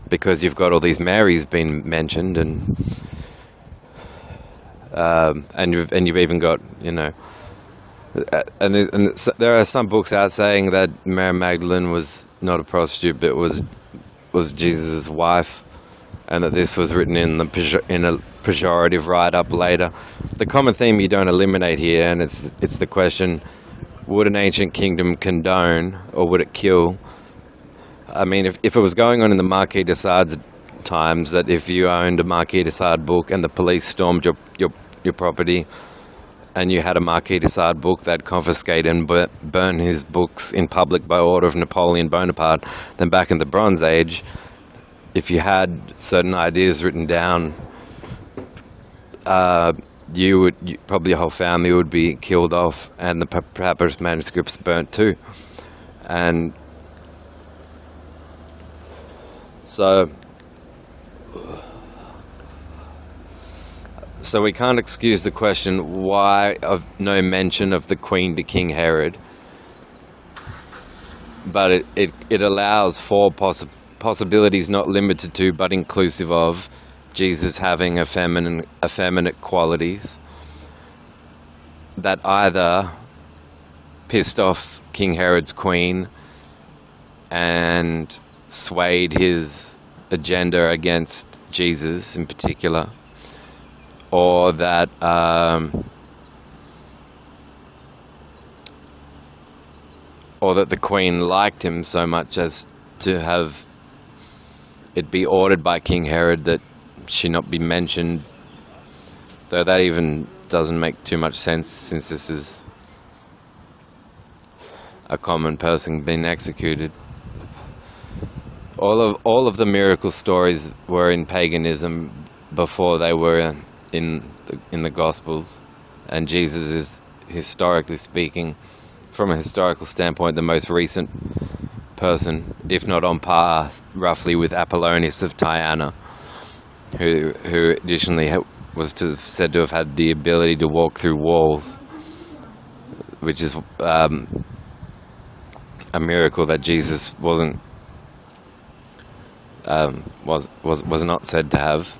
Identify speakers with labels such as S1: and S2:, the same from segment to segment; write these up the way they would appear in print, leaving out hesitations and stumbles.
S1: because you've got all these Marys being mentioned, and you've even got, you know, there are some books out saying that Mary Magdalene was not a prostitute, but was Jesus' wife, and that this was written in a pejorative write-up later. The common theme you don't eliminate here, and it's the question: would an ancient kingdom condone, or would it kill? I mean, if it was going on in the Marquis de Sade's times, that if you owned a Marquis de Sade book and the police stormed your property, and you had a Marquis de Sade book, they'd confiscate and burn his books in public by order of Napoleon Bonaparte. Then back in the Bronze Age, if you had certain ideas written down, probably your whole family would be killed off, and the papyrus manuscripts burnt too. And so we can't excuse the question why of no mention of the Queen to King Herod, but it allows for possibilities not limited to but inclusive of Jesus having effeminate qualities that either pissed off King Herod's queen and swayed his agenda against Jesus in particular, or that the queen liked him so much as to have it be ordered by King Herod that she not be mentioned, though that even doesn't make too much sense, since this is a common person being executed. All of the miracle stories were in paganism before they were in the Gospels, and Jesus is, historically speaking, from a historical standpoint, the most recent person, if not on par, roughly, with Apollonius of Tyana, who additionally was said to have had the ability to walk through walls, which is a miracle that Jesus was not said to have.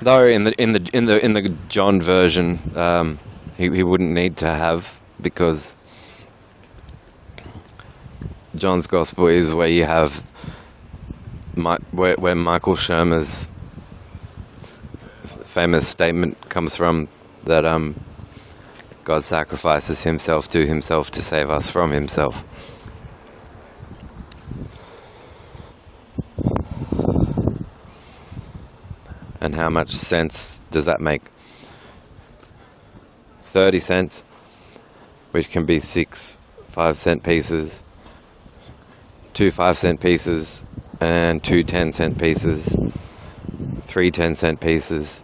S1: Though in the John version, he wouldn't need to have, because John's Gospel is where you have where Michael Shermer's famous statement comes from, that God sacrifices himself to save us from himself. And how much sense does that make? 30 cents, which can be 6 5-cent pieces, 2 5-cent pieces, and 2 10-cent pieces, 3 10-cent pieces,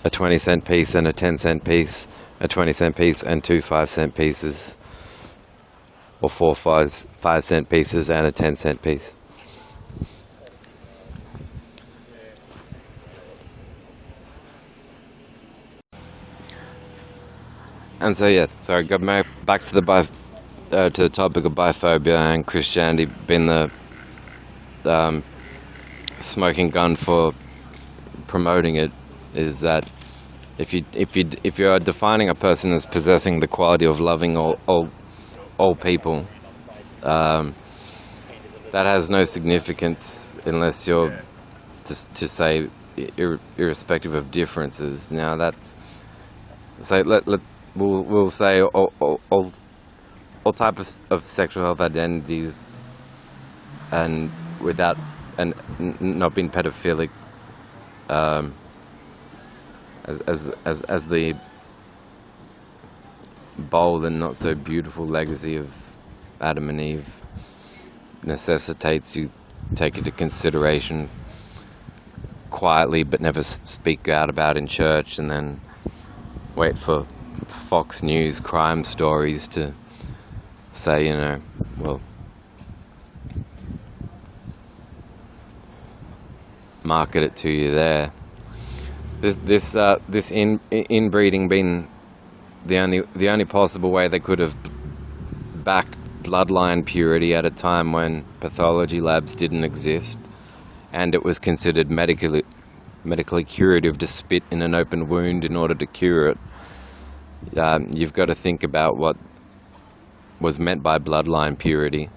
S1: a 20-cent piece and a 10-cent piece, a 20-cent piece and 2 5-cent pieces, or 4 5-cent pieces and a 10-cent piece. And so yes, sorry, got back to the topic of biphobia and Christianity being the smoking gun for promoting it, is that if you are defining a person as possessing the quality of loving all people, that has no significance unless you're to say irrespective of differences. Now that's we'll say all types of sexual health identities, and without not being pedophilic, as the bold and not so beautiful legacy of Adam and Eve necessitates you take into consideration quietly, but never speak out about in church, and then wait for Fox News crime stories to say, well, market it to you there. This inbreeding being the only possible way they could have bloodline purity at a time when pathology labs didn't exist, and it was considered medically curative to spit in an open wound in order to cure it. You've got to think about what was meant by bloodline purity,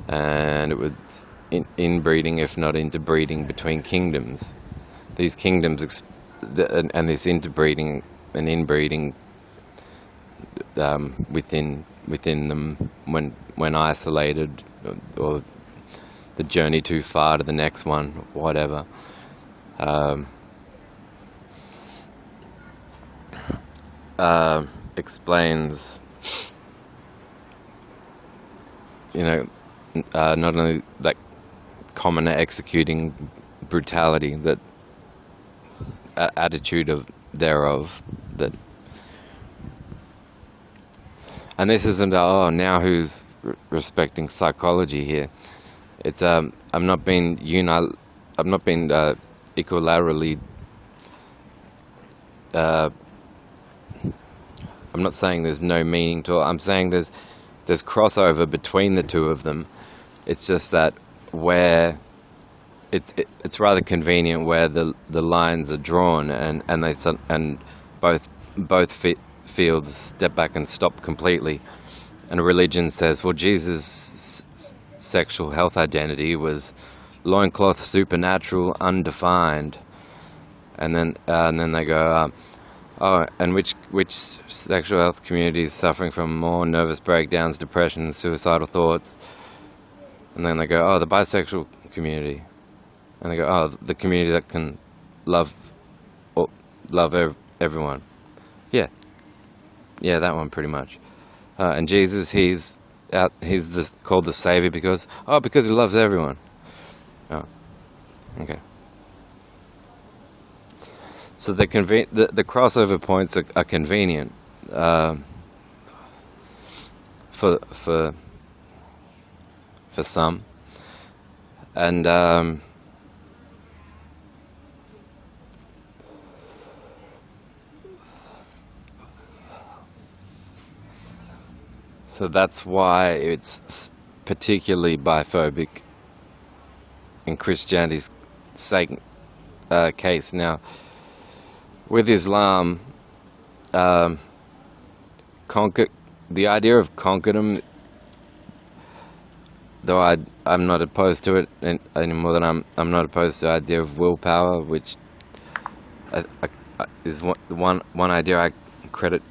S1: and it was inbreeding, if not interbreeding, between kingdoms. These kingdoms and this interbreeding and inbreeding within them when isolated, or the journey too far to the next one, whatever. Explains, not only that common executing brutality, that attitude thereof, that, and this isn't now who's respecting psychology here. It's I'm not being equilaterally. I'm not saying there's no meaning to it. I'm saying there's crossover between the two of them. It's just that where it's rather convenient where the lines are drawn and both fields step back and stop completely. And religion says, well, Jesus' sexual health identity was loincloth, supernatural, undefined, and then they go, and which sexual health community is suffering from more nervous breakdowns, depression, and suicidal thoughts? And then they go, the bisexual community. And they go, the community that can love everyone. Yeah, that one pretty much. And Jesus, he's called the Savior because he loves everyone. Oh, okay. So the crossover points are convenient for some, and so that's why it's particularly biphobic in Christianity's case. Now, with Islam, the idea of conquerdom, though I'm not opposed to it any more than I'm not opposed to the idea of willpower, which is one idea I credit.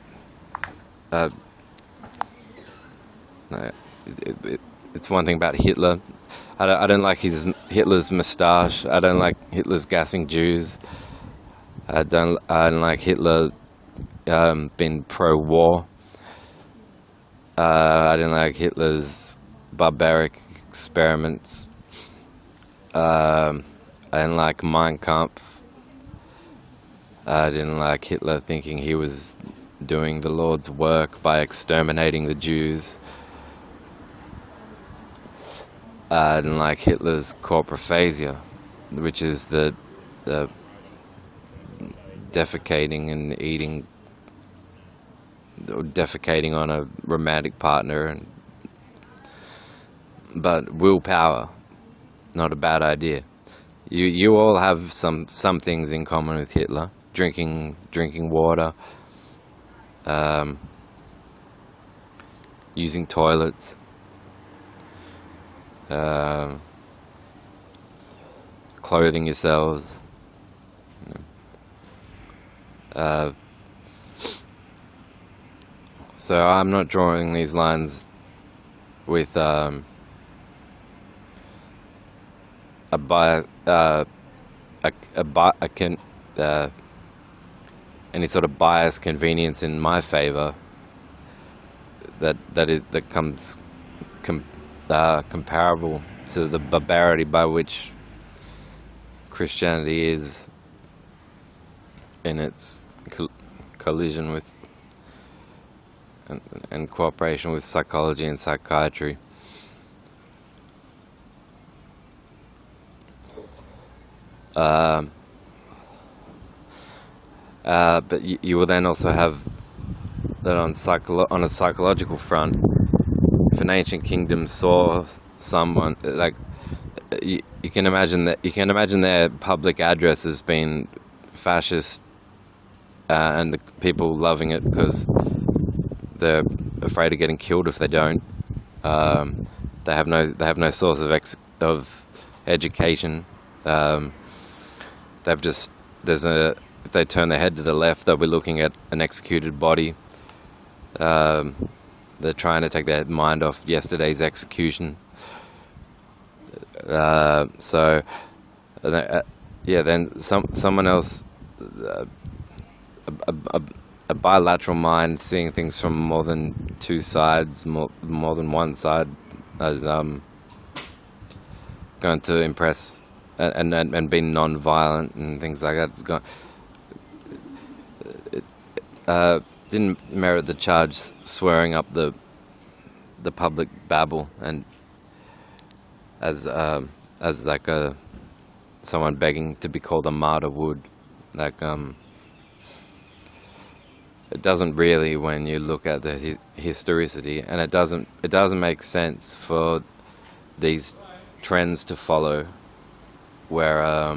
S1: It's one thing about Hitler. I don't like Hitler's moustache. I don't like Hitler's gassing Jews. I don't like Hitler being pro-war. I didn't like Hitler's barbaric experiments. I didn't like Mein Kampf. I didn't like Hitler thinking he was doing the Lord's work by exterminating the Jews. I didn't like Hitler's corprophagia, which is the defecating and eating, or defecating on a romantic partner, but willpower, not a bad idea. You all have some things in common with Hitler: drinking water, using toilets, clothing yourselves. So I'm not drawing these lines with any sort of bias convenience in my favor that comes comparable to the barbarity by which Christianity is in its collision with and cooperation with psychology and psychiatry. But you will then also have that on a psychological front. if an ancient kingdom saw someone like you can imagine their public address as being fascist, and the people loving it because they're afraid of getting killed if they don't. They have no source of education. They've just if they turn their head to the left, they'll be looking at an executed body. They're trying to take their mind off yesterday's execution. Then someone else, a bilateral mind, seeing things from more than two sides, more than one side, is going to impress and be non-violent and things like that. It's didn't merit the charge swearing up the public babble, and as like someone begging to be called a martyr would. Like it doesn't really, when you look at the historicity, and it doesn't make sense for these trends to follow, where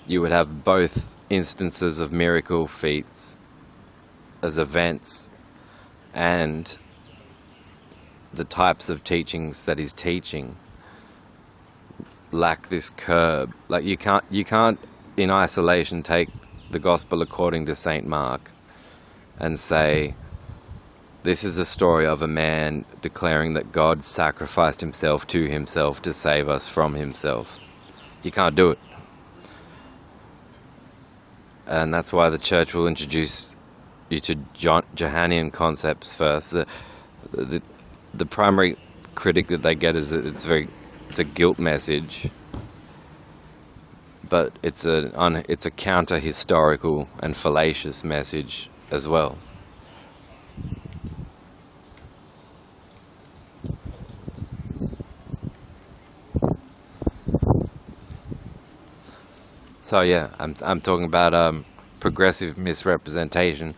S1: you would have both instances of miracle feats as events, and the types of teachings that he's teaching lack this curb. Like you can't in isolation take the gospel according to Saint Mark and say this is a story of a man declaring that God sacrificed himself to save us from himself. You can't do it. And that's why the church will introduce you to Johannine concepts first. The primary critic that they get is that it's a guilt message, but it's a counter-historical and fallacious message as well. So yeah, I'm talking about progressive misrepresentation,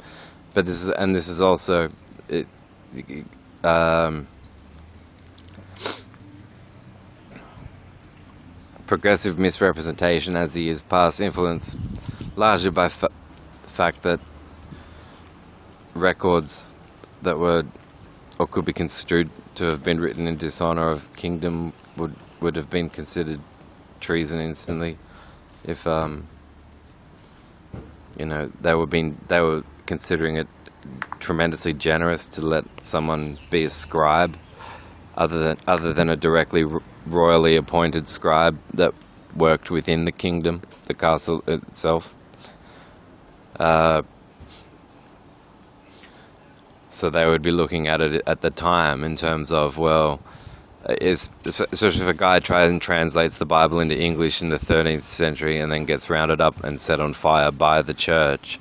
S1: but this is also progressive misrepresentation as the years pass, influenced largely by the fact that records that were or could be construed to have been written in dishonor of kingdom would have been considered treason instantly. If they were considering it tremendously generous to let someone be a scribe, other than a directly royally appointed scribe that worked within the kingdom, the castle itself. So they would be looking at it at the time in terms of, well, especially if a guy tries and translates the Bible into English in the 13th century and then gets rounded up and set on fire by the church.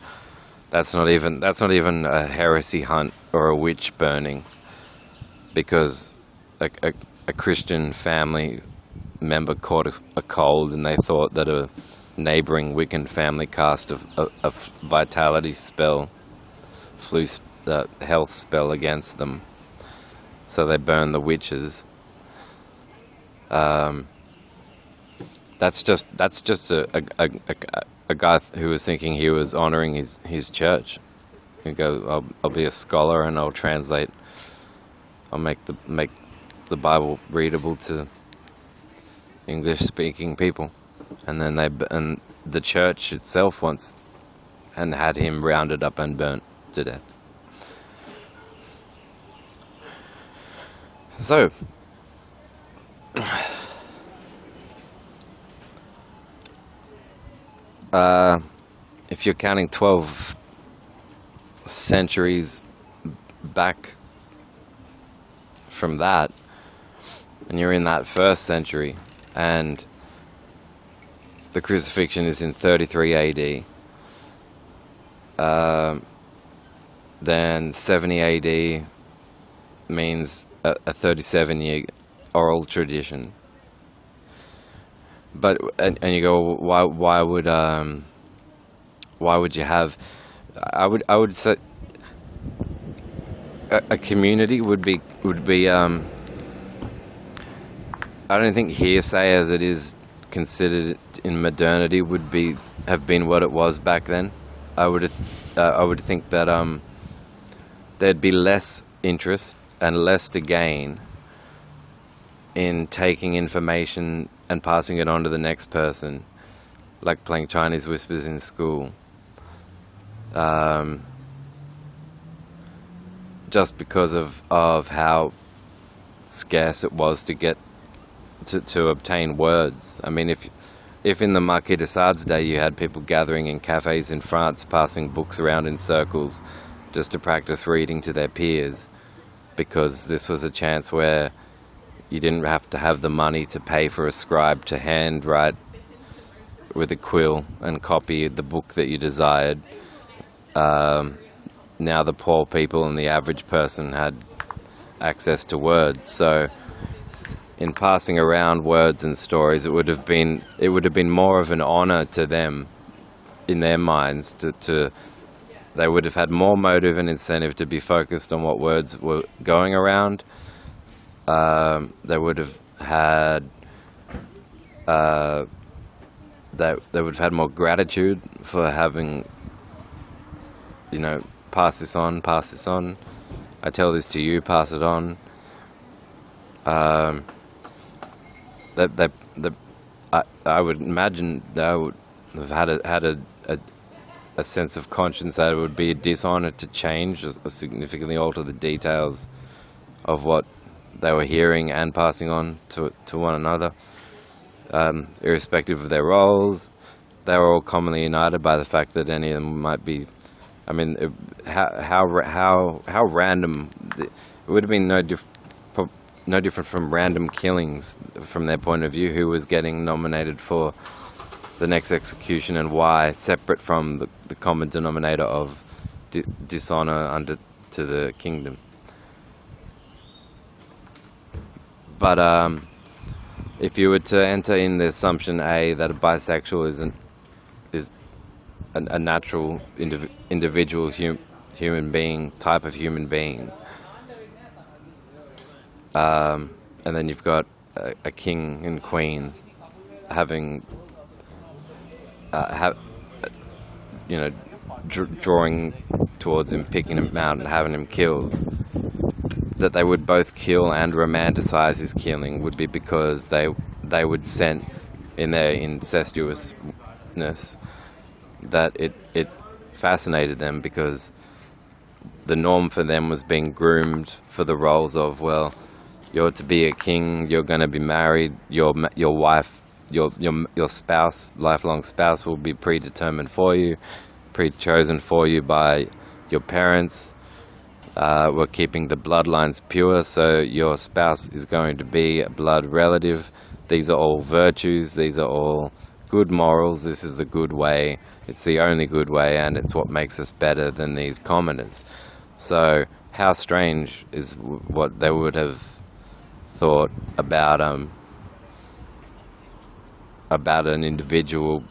S1: That's not even a heresy hunt or a witch burning, because a Christian family member caught a cold and they thought that a neighboring Wiccan family cast a vitality spell, health spell against them, so they burned the witches. That's just a guy who was thinking he was honoring his church. He go, I'll be a scholar and I'll translate. I'll make the Bible readable to English-speaking people, and then and the church itself had him rounded up and burnt to death. So. If you're counting 12 centuries back from that, and you're in that first century, and the crucifixion is in 33 AD, then 70 AD means a 37-year oral tradition. But and you go, why would you have? I would say a community would be I don't think hearsay as it is considered in modernity would have been what it was back then. I would think that there'd be less interest and less to gain in taking information and passing it on to the next person, like playing Chinese whispers in school. Just because of how scarce it was to get to obtain words. I mean, if in the Marquis de Sade's day you had people gathering in cafes in France, passing books around in circles just to practice reading to their peers, because this was a chance where you didn't have to have the money to pay for a scribe to handwrite with a quill and copy the book that you desired. Now the poor people and the average person had access to words. So in passing around words and stories, it would have been more of an honor to them in their minds to they would have had more motive and incentive to be focused on what words were going around. They would have had they would have had more gratitude for having, pass this on, I tell this to you, pass it on. I would imagine they would have had a sense of conscience that it would be a dishonor to change or significantly alter the details of what they were hearing and passing on to one another. Irrespective of their roles, they were all commonly united by the fact that any of them might be. I mean, how random it would have been. No different from random killings from their point of view. Who was getting nominated for the next execution and why, separate from the common denominator of dishonor to the kingdom. But if you were to enter in the assumption A that a bisexual is a natural individual human being, type of human being, and then you've got a king and queen having drawing towards him, picking him out and having him killed, that they would both kill and romanticize his killing would be because they would sense in their incestuousness that it fascinated them, because the norm for them was being groomed for the roles of, well, you're to be a king, you're going to be married, your wife, your spouse, lifelong spouse will be predetermined for you, pre-chosen for you by your parents. We're keeping the bloodlines pure, so your spouse is going to be a blood relative. These are all virtues, these are all good morals, this is the good way, it's the only good way, and it's what makes us better than these commoners. So how strange is what they would have thought about an individual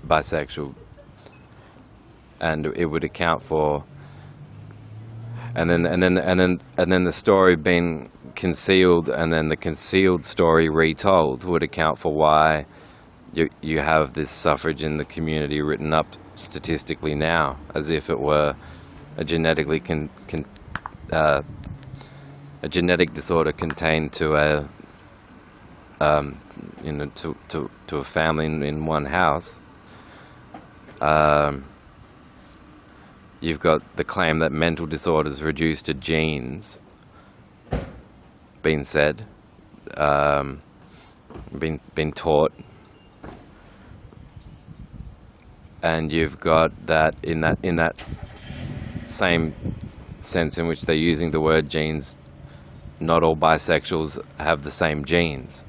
S1: bisexual, and it would account for, and then the story being concealed, and then the concealed story retold would account for why you have this suffrage in the community written up statistically now, as if it were a genetically a genetic disorder contained to a to a family in one house. You've got the claim that mental disorders reduced to genes being said, been taught, and you've got that in that same sense in which they're using the word genes, not all bisexuals have the same genes.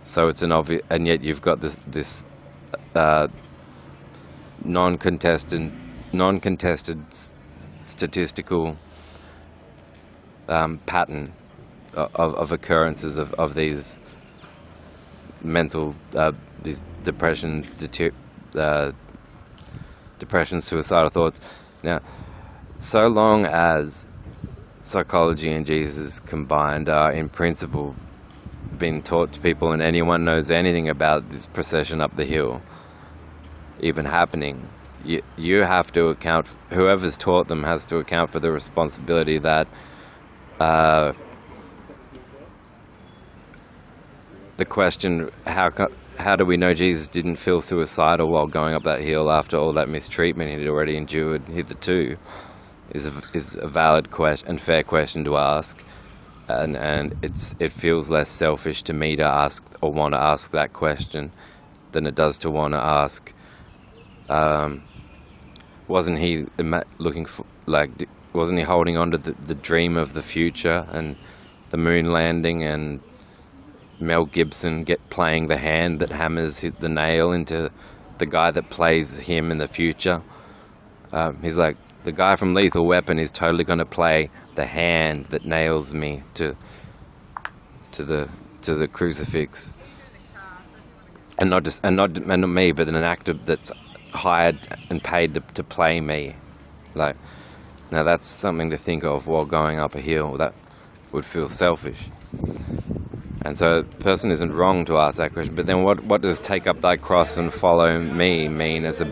S1: So it's an obvious, and yet you've got this non-contested statistical pattern of occurrences of these mental these depressions, suicidal thoughts. Now, so long as psychology and Jesus combined are in principle being taught to people, and anyone knows anything about this procession up the hill even happening, you have to account, whoever's taught them has to account for the responsibility that the question, how do we know Jesus didn't feel suicidal while going up that hill after all that mistreatment he'd already endured hitherto, is a valid question and fair question to ask, and it feels less selfish to me to ask or want to ask that question than it does to want to ask, wasn't he looking for, wasn't he holding on to the dream of the future and the moon landing and Mel Gibson playing the hand that hammers the nail into the guy that plays him in the future? He's like, the guy from Lethal Weapon is totally going to play the hand that nails me to the crucifix, and not me, but an actor that's hired and paid to play me. Like, now that's something to think of while going up a hill. That would feel selfish. And so a person isn't wrong to ask that question. But then what does take up thy cross and follow me mean as a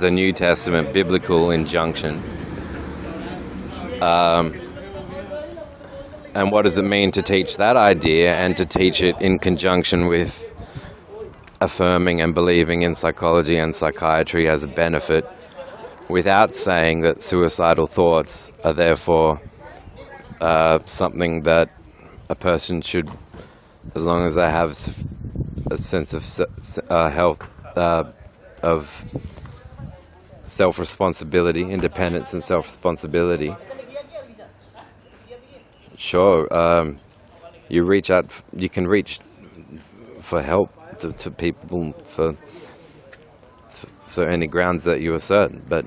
S1: New Testament biblical injunction? And what does it mean to teach that idea and to teach it in conjunction with affirming and believing in psychology and psychiatry as a benefit, without saying that suicidal thoughts are therefore something that a person should, as long as they have a sense of health, of self-responsibility, independence and self-responsibility. Sure, you can reach for help to people for any grounds that you assert, but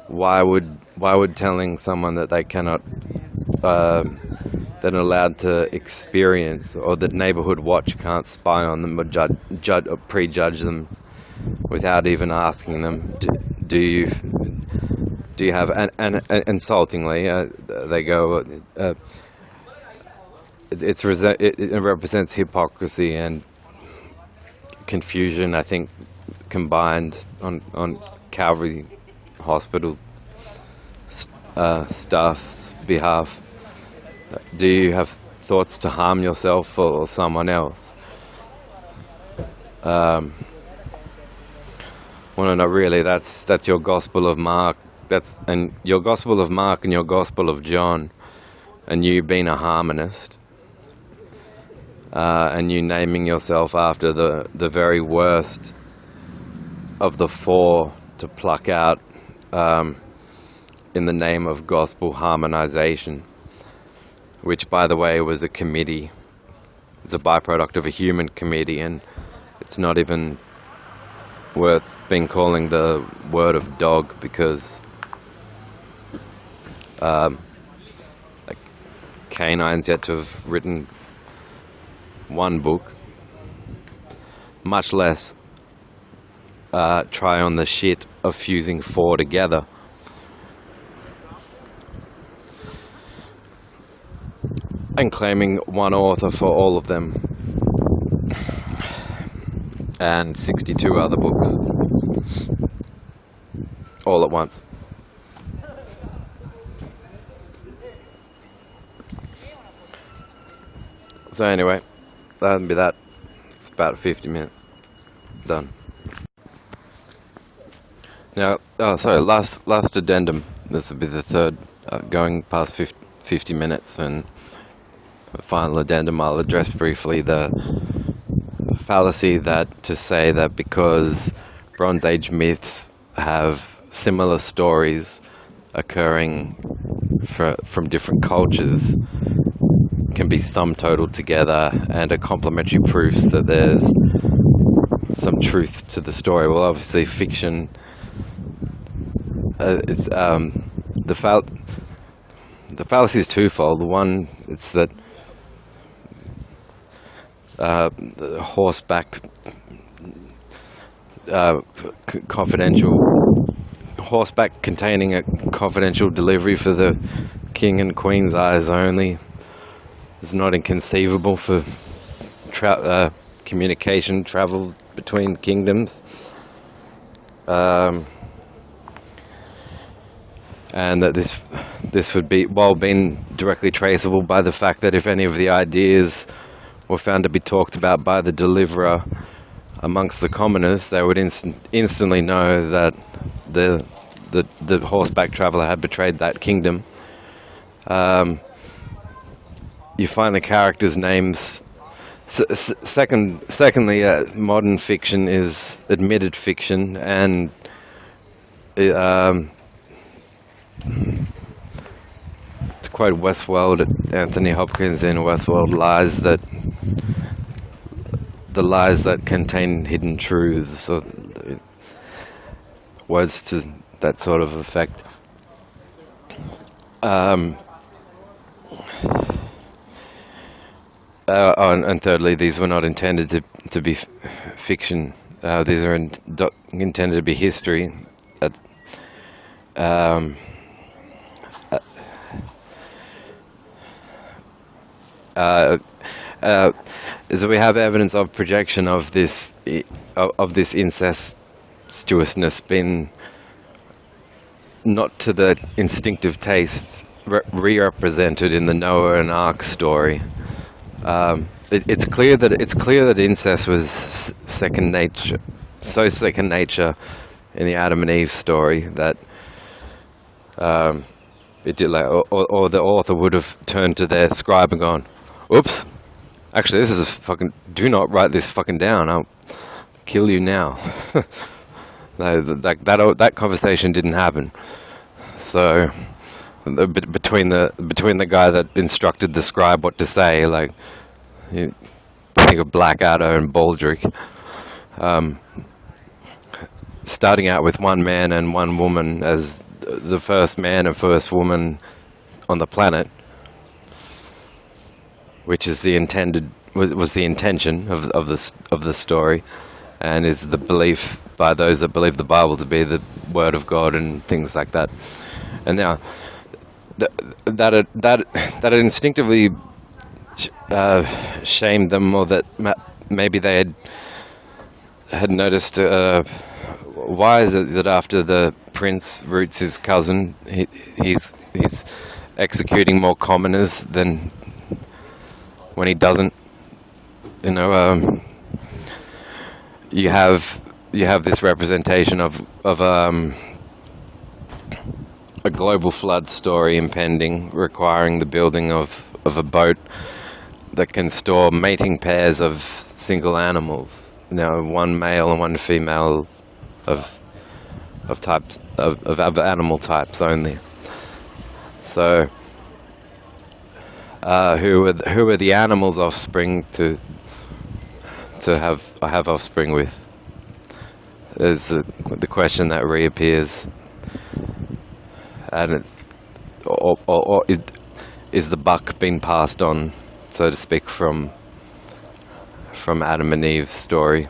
S1: why would telling someone that they cannot, they're not allowed to experience, or that Neighborhood Watch can't spy on them or prejudge them without even asking them, do you have, and insultingly, they go, it represents hypocrisy and confusion, I think, combined on Calvary Hospital staff's behalf. Do you have thoughts to harm yourself or someone else? Well, no, not really. That's your Gospel of Mark. And your Gospel of Mark and your Gospel of John, and you being a harmonist, and you naming yourself after the very worst of the four to pluck out in the name of gospel harmonization, which, by the way, was a committee. It's a byproduct of a human committee, and it's not even worth being calling the word of dog, because canine's yet to have written one book, much less try on the shit of fusing four together. And claiming one author for all of them, and 62 other books all at once. So anyway, that'll be that. It's about 50 minutes. Done. Now, last addendum. This will be the third, going past 50 minutes, and the final addendum, I'll address briefly the fallacy to say that because Bronze Age myths have similar stories occurring from different cultures, can be sum totaled together and are complementary proofs that there's some truth to the story. Well, obviously fiction, the fallacy is twofold. The one, it's that the horseback confidential horseback containing a confidential delivery for the king and queen's eyes only is not inconceivable for communication, travel between kingdoms. And that this would be, while being directly traceable by the fact that if any of the ideas were found to be talked about by the deliverer amongst the commoners, they would instantly know that the horseback traveller had betrayed that kingdom. You find the characters' names. Secondly, modern fiction is admitted fiction, and to quote Westworld, Anthony Hopkins in Westworld, the lies that contain hidden truths, or words to that sort of effect. And thirdly, these were not intended to be fiction. These are intended to be history. So we have evidence of projection of this incestuousness being not to the instinctive tastes re-represented in the Noah and Ark story. It's clear that incest was second nature, so second nature in the Adam and Eve story that it did, like, or the author would have turned to their scribe and gone, "Oops, actually, this is a fucking. Do not write this fucking down. I'll kill you now." No, that conversation didn't happen. So between the guy that instructed the scribe what to say, like, you think of Blackadder and Baldric, starting out with one man and one woman as the first man and first woman on the planet, which is the intention of the story, and is the belief by those that believe the Bible to be the Word of God and things like that. And now that it instinctively shamed them, or that maybe they had noticed. Why is it that after the prince roots his cousin, he's executing more commoners than when he doesn't? You know, you have this representation of a global flood story impending, requiring the building of a boat that can store mating pairs of single animals. Now, one male and one female of types of animal types only. So, who are the animals' offspring to have offspring with? Is the question that reappears, and it's or is the buck being passed on, so to speak, from Adam and Eve's story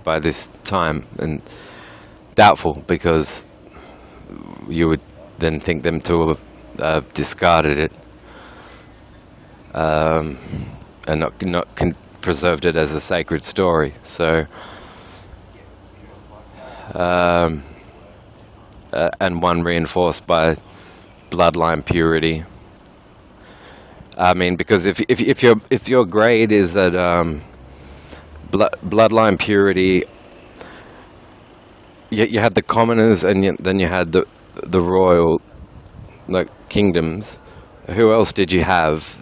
S1: by this time? And doubtful, because you would then think them to have discarded it, and not preserved it as a sacred story. So, and one reinforced by bloodline purity. I mean, because if your grade is that bloodline purity, you had the commoners, and then you had the royal, like, kingdoms. Who else did you have?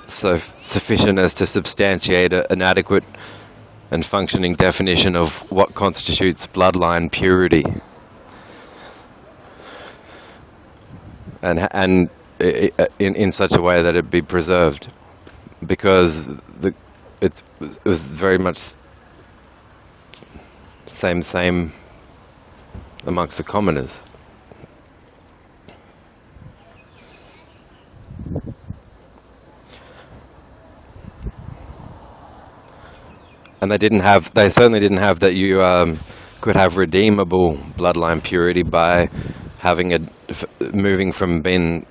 S1: So sufficient as to substantiate an adequate and functioning definition of what constitutes bloodline purity, and in such a way that it be preserved, because it was very much same amongst the commoners. and they certainly didn't have that you could have redeemable bloodline purity by having moving from being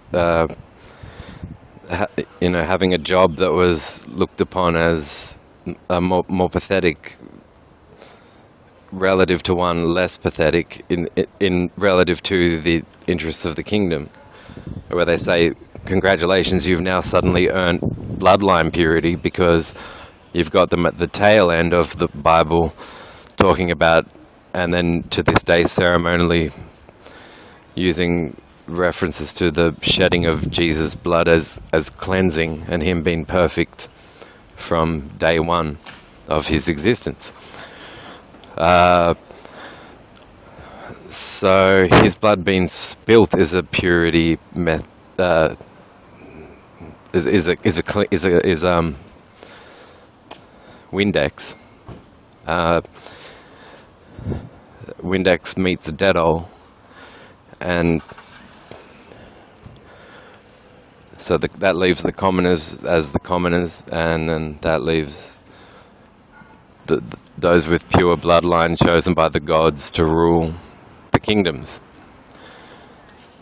S1: having a job that was looked upon as more pathetic relative to one less pathetic in relative to the interests of the kingdom, where they say, congratulations, you've now suddenly earned bloodline purity because you've got them at the tail end of the Bible talking about, and then to this day ceremonially using references to the shedding of Jesus' blood as cleansing and him being perfect from day one of his existence. So his blood being spilt is a purity is Windex. Windex meets Dettol, and so that leaves the commoners as the commoners, and then that leaves those with pure bloodline chosen by the gods to rule the kingdoms,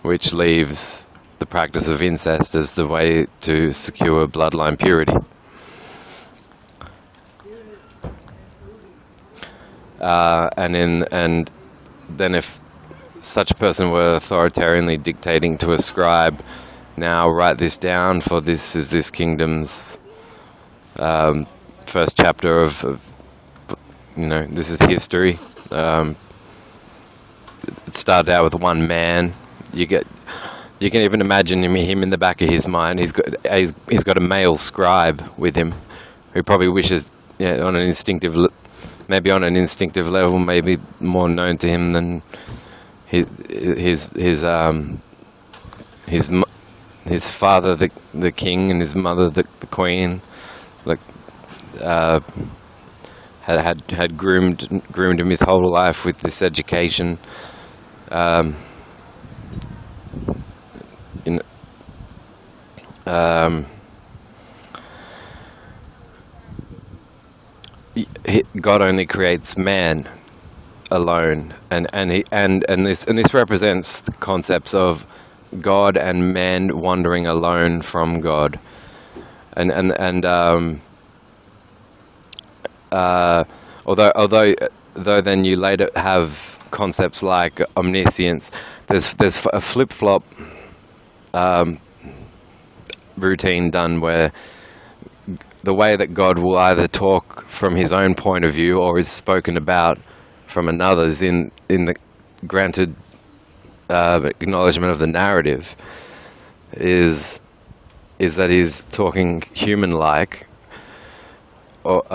S1: which leaves the practice of incest as the way to secure bloodline purity. And then if such a person were authoritarianly dictating to a scribe, now write this down, for this is this kingdom's first chapter of this is history. It started out with one man. You can even imagine him in the back of his mind. He's got a male scribe with him, who probably wishes, on an instinctive level, maybe more known to him than his father, the king, and his mother, the queen, had groomed him his whole life with this education. God only creates man alone, and this represents the concepts of God and man wandering alone from God, although then you later have concepts like omniscience. There's a flip-flop routine done where the way that God will either talk from his own point of view or is spoken about from another's in the granted acknowledgement of the narrative is that he's talking human-like or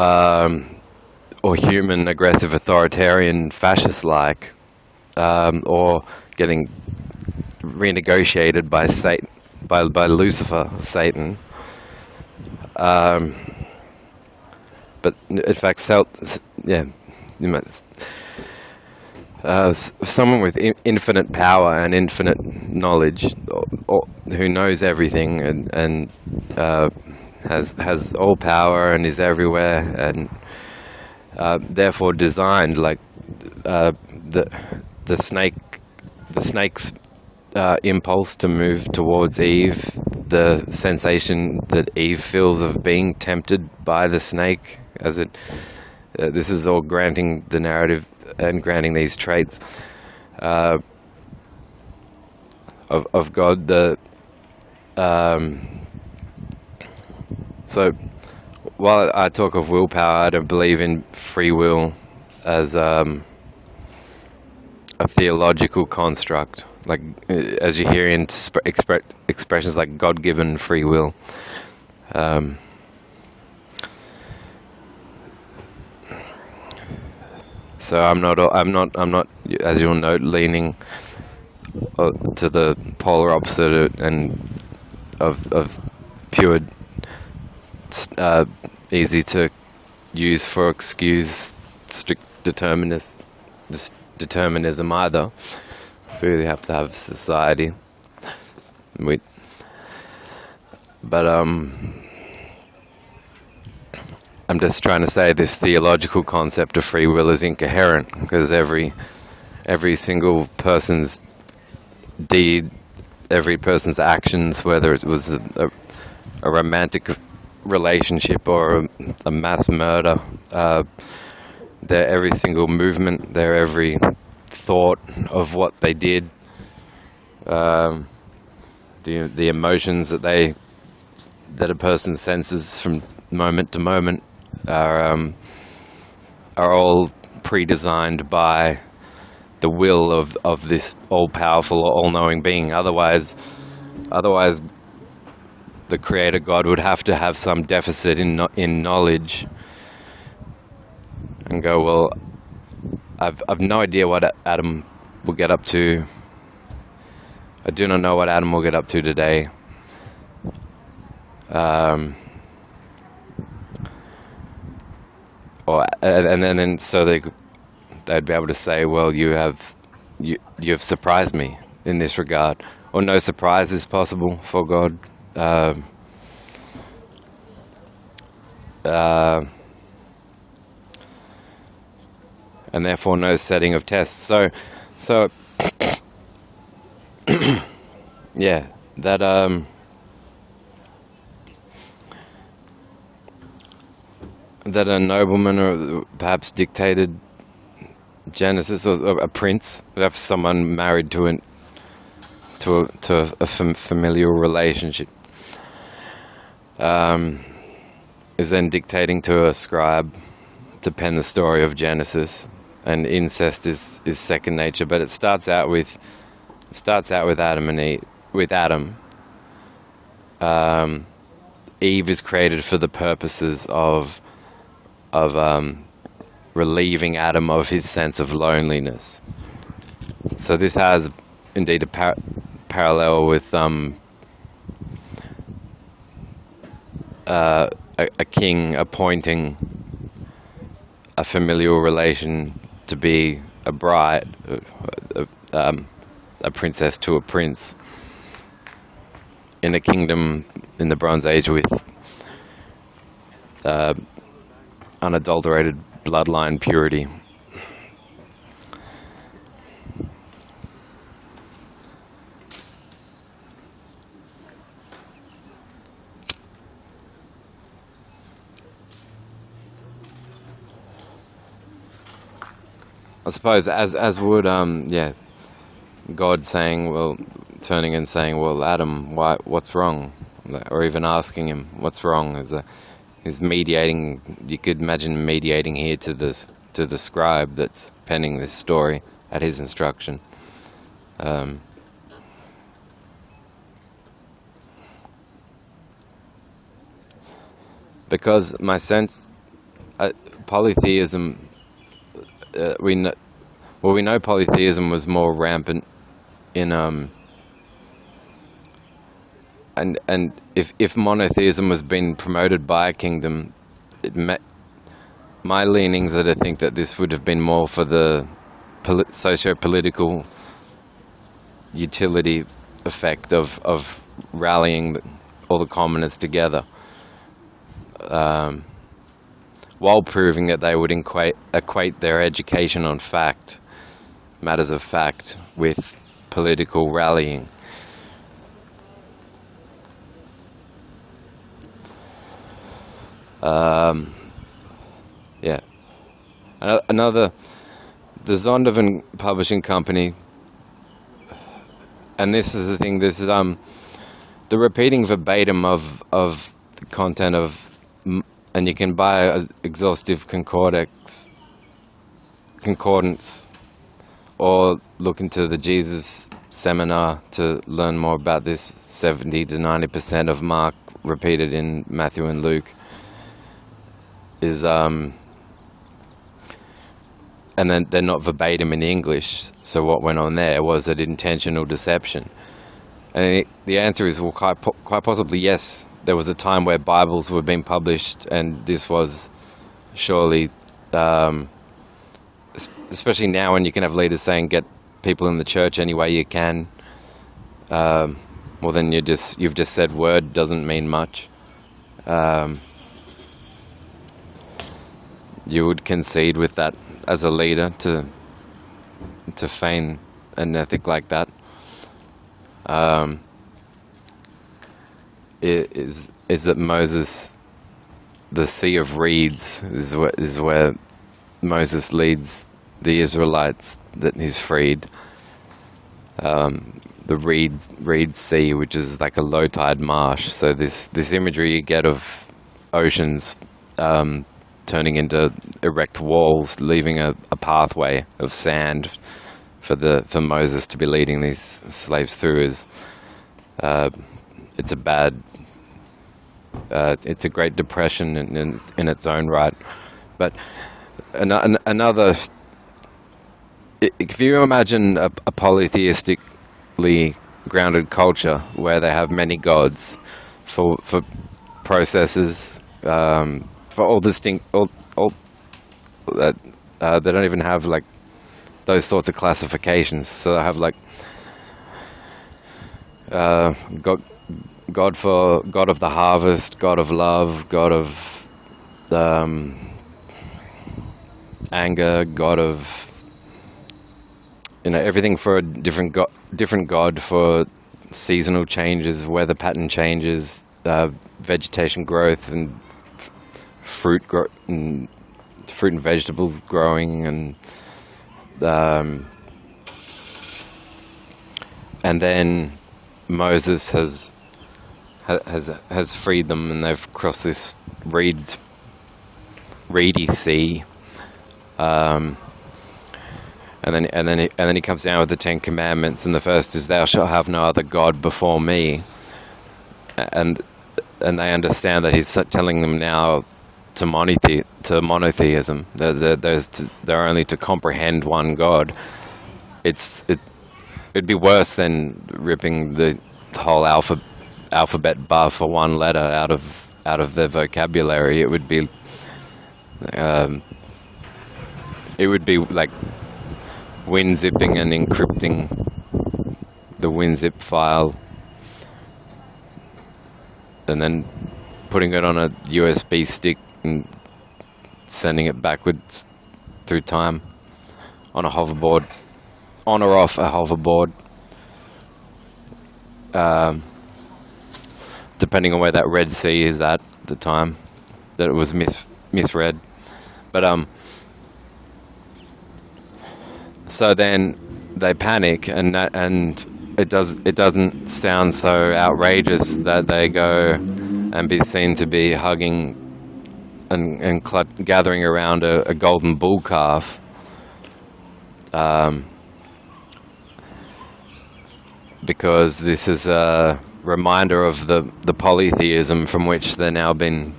S1: human, aggressive, authoritarian, fascist-like, or getting renegotiated by Satan, by Lucifer, Satan. But in fact, someone with infinite power and infinite knowledge, or who knows everything and has all power and is everywhere, and therefore designed like the snake's impulse to move towards Eve, the sensation that Eve feels of being tempted by the snake, as it this is all granting the narrative and granting these traits of God. So while I talk of willpower, I don't believe in free will as a theological construct, like as you hear in expressions like God-given free will. So I'm not, as you'll note, leaning to the polar opposite and of pure, easy to use for excuse strict determinism either. So we really have to have society. I'm just trying to say this theological concept of free will is incoherent, because every single person's deed, every person's actions, whether it was a romantic relationship or a mass murder, their every single movement, their every thought of what they did, the emotions that a person senses from moment to moment are all pre-designed by the will of this all-powerful, all-knowing being. Otherwise, the Creator God would have to have some deficit in knowledge, and go, well, I've no idea what Adam will get up to. I do not know what Adam will get up to today. And then so they'd be able to say, well, you have surprised me in this regard, or no surprise is possible for God. And therefore no setting of tests. So yeah, that that a nobleman or perhaps dictated Genesis, or a prince, if someone married to a familial relationship, is then dictating to a scribe to pen the story of Genesis, and incest is second nature. But it starts out with Adam and Eve. With Adam, Eve is created for the purposes of relieving Adam of his sense of loneliness. So this has indeed a parallel with a king appointing a familial relation to be a bride, a princess to a prince, in a kingdom in the Bronze Age with unadulterated bloodline purity. I suppose as would God saying, well, turning and saying, well, Adam, what's wrong? Or even asking him, what's wrong? Is mediating. You could imagine mediating here to the scribe that's penning this story at his instruction. Because my sense, polytheism, we know polytheism was more rampant in and if monotheism was being promoted by a kingdom, my leanings are to think that this would have been more for the socio-political utility effect of rallying all the commoners together, while proving that they would equate their education on fact, matters of fact, with political rallying. Yeah. Another, the Zondervan Publishing Company, and this is the thing, this is the repeating verbatim of the content of, and you can buy an exhaustive concordance, or look into the Jesus Seminar to learn more about this. 70 to 90% of Mark repeated in Matthew and Luke is and then they're not verbatim in English. So what went on there was an intentional deception. And the answer is, well, quite possibly yes. There was a time where Bibles were being published, and this was surely, especially now when you can have leaders saying, get people in the church any way you can. Well, then you've just said word doesn't mean much. you would concede with that as a leader to feign an ethic like that. Is that Moses, the Sea of Reeds, is where Moses leads the Israelites that he's freed. The Reed Sea, which is like a low tide marsh. So this imagery you get of oceans turning into erect walls, leaving a pathway of sand for Moses to be leading these slaves through is it's a great depression in its own right. But another, if you imagine a polytheistically grounded culture where they have many gods for processes, for all distinct, all that they don't even have like those sorts of classifications. So they have like God of the harvest, God of love, God of anger, God of everything for a different God for seasonal changes, weather pattern changes, vegetation growth, and fruit and vegetables growing, and then Moses has freed them, and they've crossed this reedy sea. And then he comes down with the 10 Commandments, and the first is, "Thou shalt have no other god before me." And they understand that he's telling them now to monotheism. They're only to comprehend one God. It'd be worse than ripping the whole alphabet bar for one letter out of their vocabulary. It would be like WinZipping and encrypting the WinZip file and then putting it on a USB stick and sending it backwards through time on a hoverboard, on or off a hoverboard, depending on where that Red Sea is at the time that it was misread. But so then they panic, and it doesn't sound so outrageous that they go and be seen to be hugging and gathering around a golden bull calf. Because this is a reminder of the polytheism from which they're now been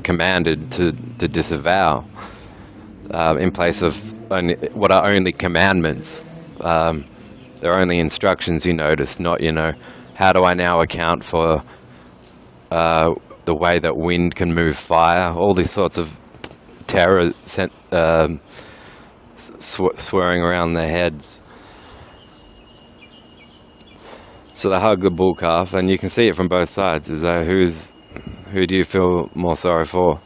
S1: commanded to disavow, in place of what are only commandments. They're only instructions, you notice, not, how do I now account for the way that wind can move fire? All these sorts of terror swirling around their heads. So they hug the bull calf, and you can see it from both sides. Is that who do you feel more sorry for?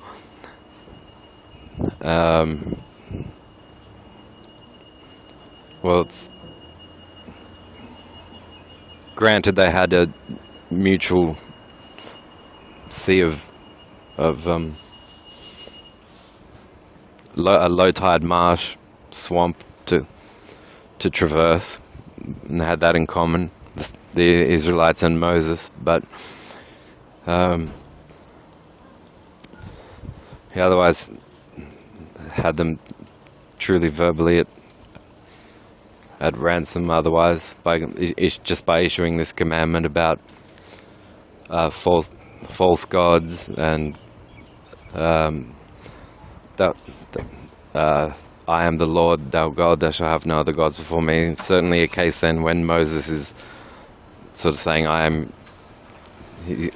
S1: Well, it's granted they had a mutual sea of a low tide marsh swamp to traverse, and they had that in common, the Israelites and Moses. But he otherwise had them truly verbally at ransom otherwise, just by issuing this commandment about false gods, and I am the Lord, thou God, thou shalt have no other gods before me. It's certainly a case then when Moses is sort of saying,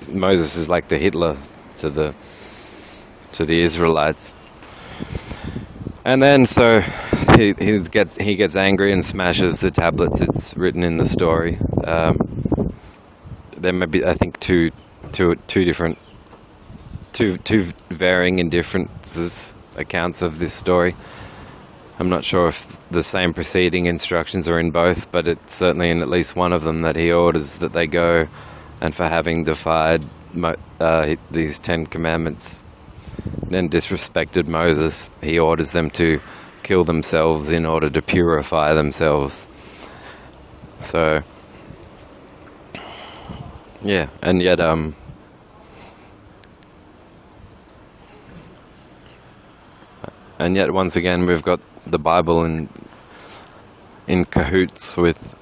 S1: Moses is like the Hitler to the Israelites. And then so he gets angry and smashes the tablets. It's written in the story. There may be, I think, two different two varying and differences accounts of this story. I'm not sure if the same preceding instructions are in both, but it's certainly in at least one of them that he orders that they go, and for having defied these 10 commandments and disrespected Moses, he orders them to kill themselves in order to purify themselves. So, yeah, and yet, once again, we've got the Bible in cahoots with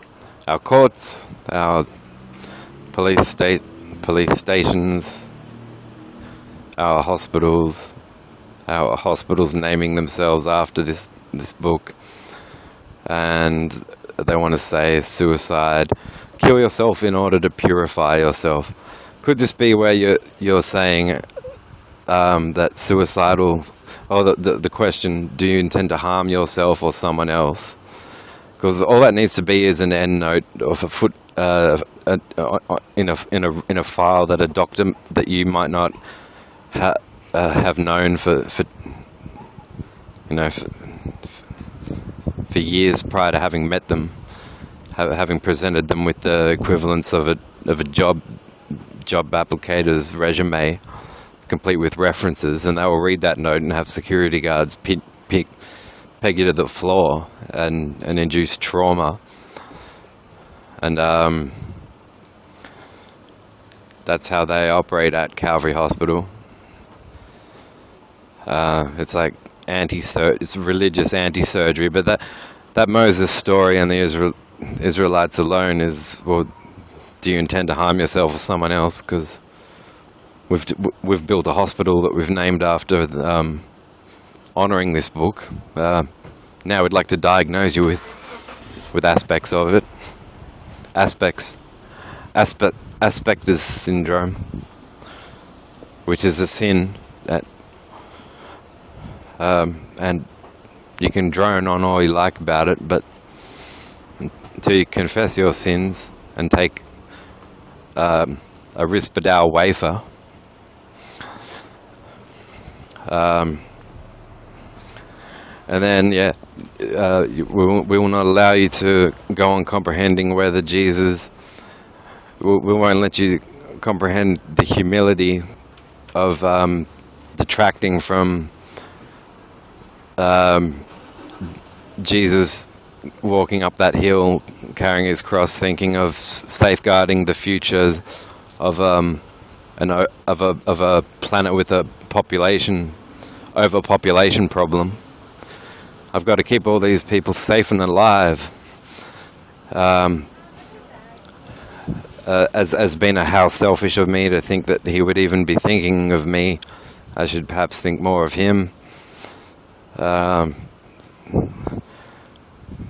S1: our courts, our police stations, our hospitals naming themselves after this book, and they want to say suicide, kill yourself in order to purify yourself. Could this be where you're saying that suicidal, or the question, do you intend to harm yourself or someone else? Because all that needs to be is an end note of a foot in a file that a doctor that you might not have known for years prior to having met them, having presented them with the equivalence of a job applicator's resume, complete with references, and they will read that note and have security guards peg you to the floor and induce trauma. And that's how they operate at Calvary Hospital. It's like it's religious anti-surgery, but that Moses story and the Israelites alone is, well, do you intend to harm yourself or someone else? Because we've built a hospital that we've named after honouring this book. Now we'd like to diagnose you with aspects of it. Asperger's syndrome, which is a sin that, and you can drone on all you like about it, but until you confess your sins and take a Risperdal wafer, and then, we will not allow you to go on comprehending whether Jesus, we won't let you comprehend the humility of detracting from Jesus walking up that hill, carrying his cross, thinking of safeguarding the future of a planet with a overpopulation problem. I've got to keep all these people safe and alive. As being how selfish of me to think that he would even be thinking of me. I should perhaps think more of him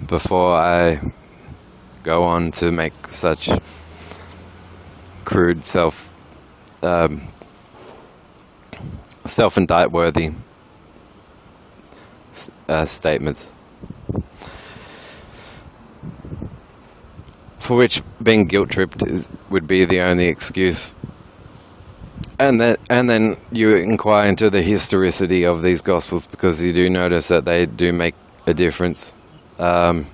S1: before I go on to make such crude self-indict worthy statements, for which being guilt-tripped would be the only excuse. And then you inquire into the historicity of these Gospels, because you do notice that they do make a difference. The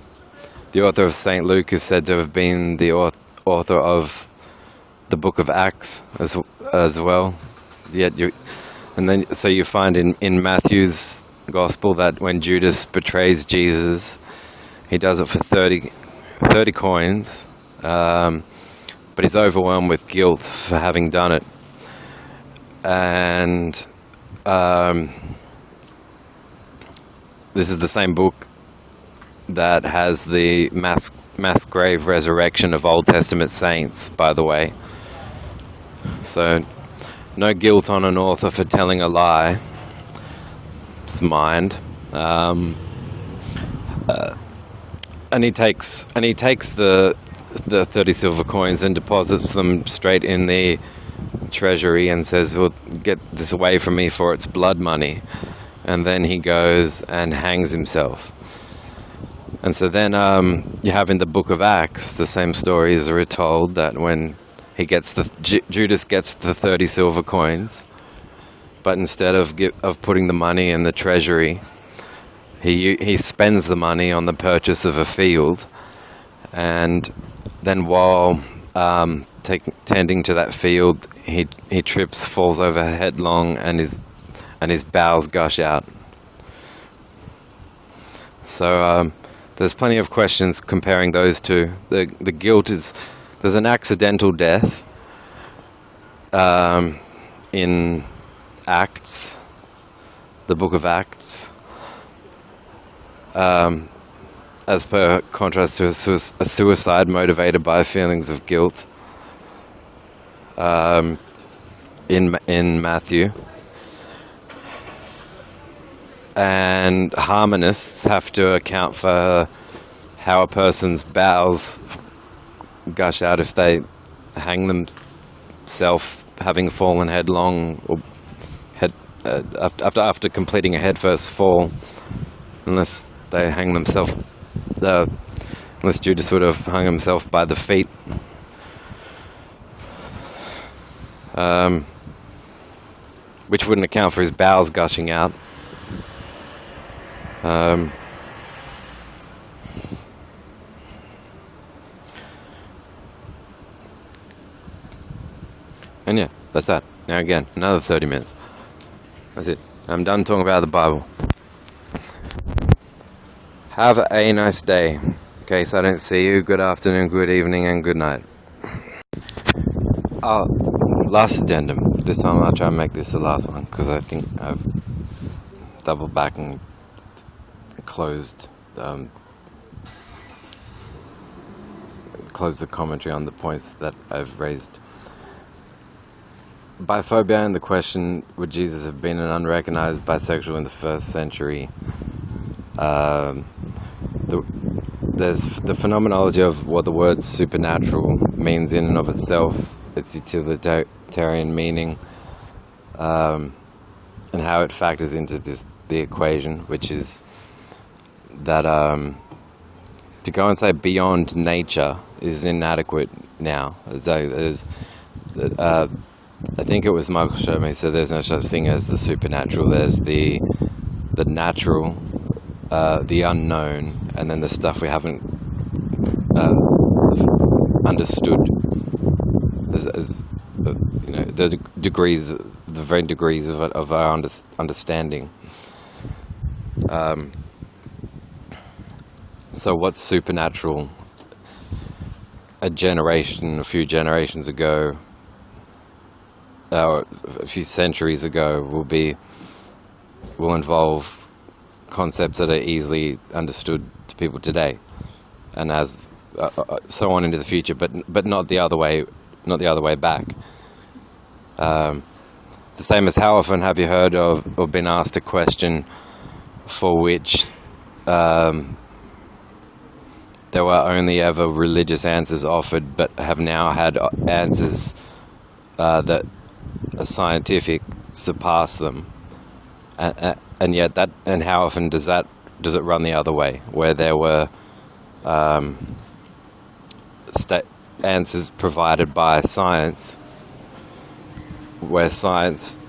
S1: author of St. Luke is said to have been the author of the book of Acts as well. Yet so you find in Matthew's Gospel that when Judas betrays Jesus, he does it for 30 coins, but he's overwhelmed with guilt for having done it. And this is the same book that has the mass grave resurrection of Old Testament saints, by the way. So no guilt on an author for telling a lie. It's mind. And he takes the 30 silver coins and deposits them straight in the treasury and says, "Well, get this away from me, for it's blood money." And then he goes and hangs himself. And so then you have in the book of Acts, the same stories are retold, that when Judas gets the 30 silver coins, but instead of putting the money in the treasury, he spends the money on the purchase of a field, and then while tending to that field, he trips, falls over headlong, and his bowels gush out. So there's plenty of questions comparing those two. The guilt is, there's an accidental death in Acts, the book of Acts, as per contrast to a suicide motivated by feelings of guilt in Matthew. And harmonists have to account for how a person's bowels gush out if they hang themselves, having fallen headlong, or after completing a headfirst fall, unless they hang themselves, unless Judas would have hung himself by the feet. Which wouldn't account for his bowels gushing out. And yeah, that's that. Now again, another 30 minutes. That's it. I'm done talking about the Bible. Have a nice day. In case I don't see you, good afternoon, good evening, and good night. Oh, last addendum. This time I'll try and make this the last one, because I think I've doubled back and closed the commentary on the points that I've raised. Biphobia and the question, would Jesus have been an unrecognized bisexual in the first century? There's the phenomenology of what the word supernatural means in and of itself, its utilitarian meaning, and how it factors into the equation, which is that to go and say beyond nature is inadequate now. I think it was Michael Sherman who said there's no such thing as the supernatural. There's the natural, the unknown, and then the stuff we haven't understood as you know, the very degrees of our understanding. So what's supernatural? A few generations ago, or a few centuries ago, will involve concepts that are easily understood to people today, and as so on into the future, but not the other way back. The same as, how often have you heard of or been asked a question for which there were only ever religious answers offered, but have now had answers that are scientific surpass them, and yet and how often does it run the other way, where there were answers provided by science, where science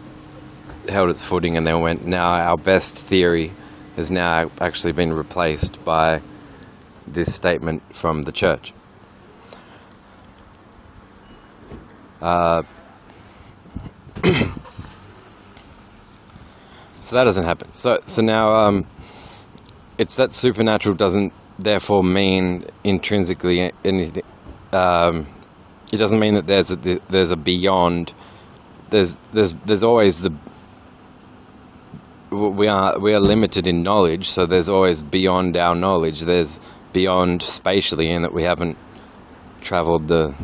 S1: held its footing and then went, now our best theory has now actually been replaced by this statement from the church. So that doesn't happen. So now it's that supernatural doesn't therefore mean intrinsically anything. It doesn't mean that there's a beyond. There's always we are limited in knowledge, so there's always beyond our knowledge. There's beyond spatially, in that we haven't traveled the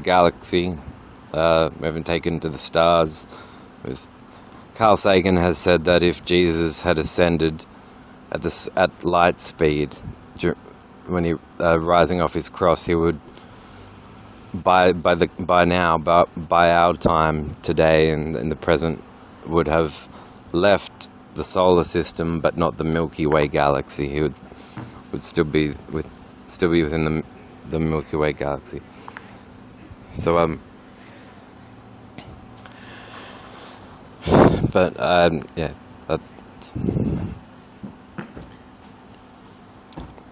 S1: galaxy, we haven't taken to the stars. Carl Sagan has said that if Jesus had ascended at light speed when he rising off his cross, he would by our time today and in the present would have left the solar system, but not the Milky Way galaxy. He would still be within the Milky Way galaxy. So But yeah, that's,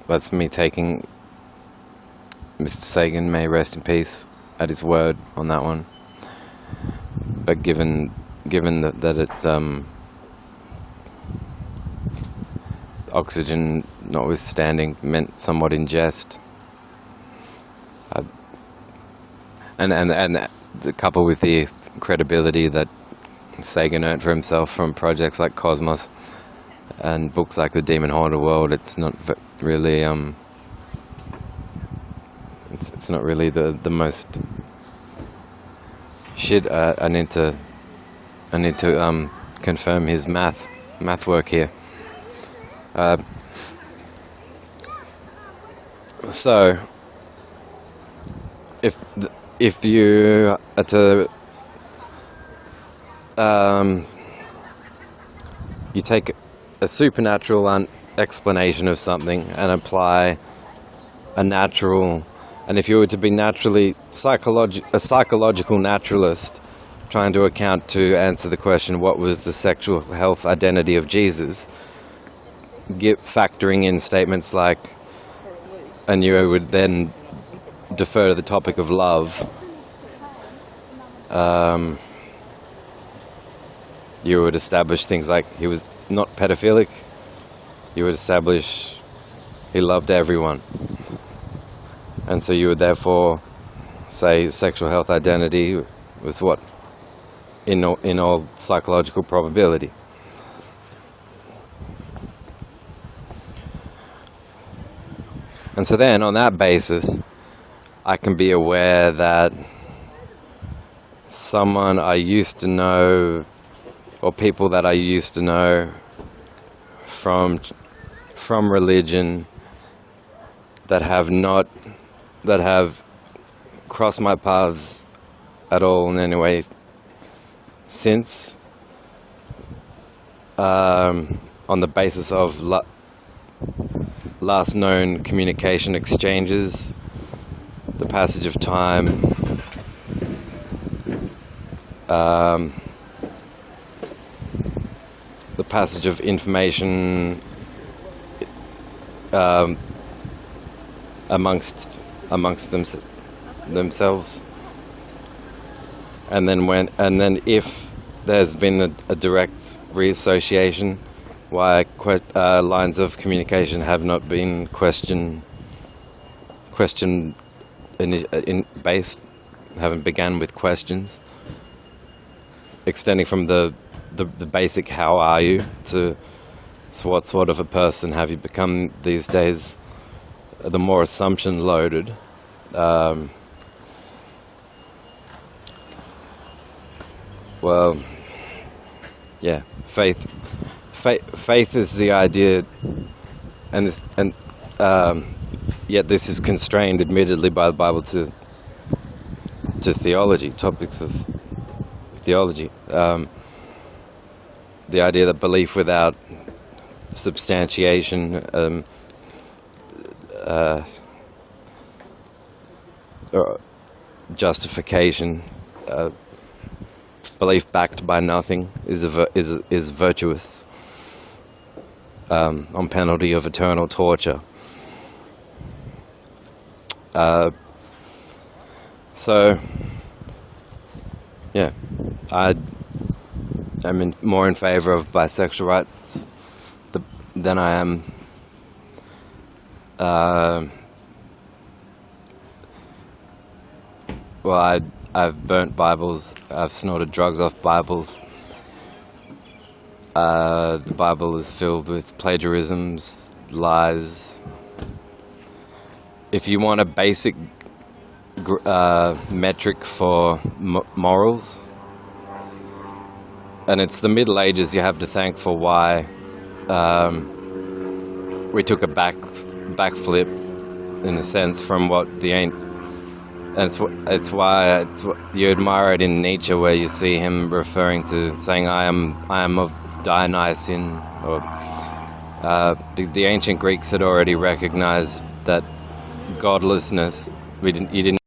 S1: that's me taking Mr. Sagan, may rest in peace, at his word on that one. But given that it's oxygen notwithstanding meant somewhat in jest, and coupled with the credibility that Sagan earned for himself from projects like Cosmos and books like The Demon Haunted World, it's not really it's not really the most shit. I need to confirm his math work here. So if you are to you take a supernatural explanation of something and apply a natural, and if you were to be naturally a psychological naturalist trying to answer the question, what was the sexual health identity of Jesus, factoring in statements like, and you would then defer to the topic of love, you would establish things like he was not pedophilic, you would establish he loved everyone. And so you would therefore say sexual health identity was what? In all psychological probability. And so then, on that basis, I can be aware that someone I used to know, or people that I used to know from religion, that have crossed my paths at all in any way since, on the basis of last known communication exchanges, the passage of time, the passage of information amongst themselves, and then if there's been a direct reassociation, why lines of communication have not been based, haven't begun with questions, extending from the basic "how are you" to what sort of a person have you become these days, the more assumption loaded. Well, yeah, faith is the idea, and yet this is constrained, admittedly, by the Bible to theology, topics of theology. The idea that belief without substantiation, or justification, belief backed by nothing is virtuous, on penalty of eternal torture. So, yeah, I'm more in favor of bisexual rights than I am well, I've burnt Bibles, I've snorted drugs off Bibles. The Bible is filled with plagiarisms, lies. If you want a basic metric for morals, and it's the Middle Ages you have to thank for why we took a backflip, in a sense, from what the ancient. And it's why you admire it in Nietzsche, where you see him referring to saying, "I am of Dionysian," or the ancient Greeks had already recognized that godlessness. You didn't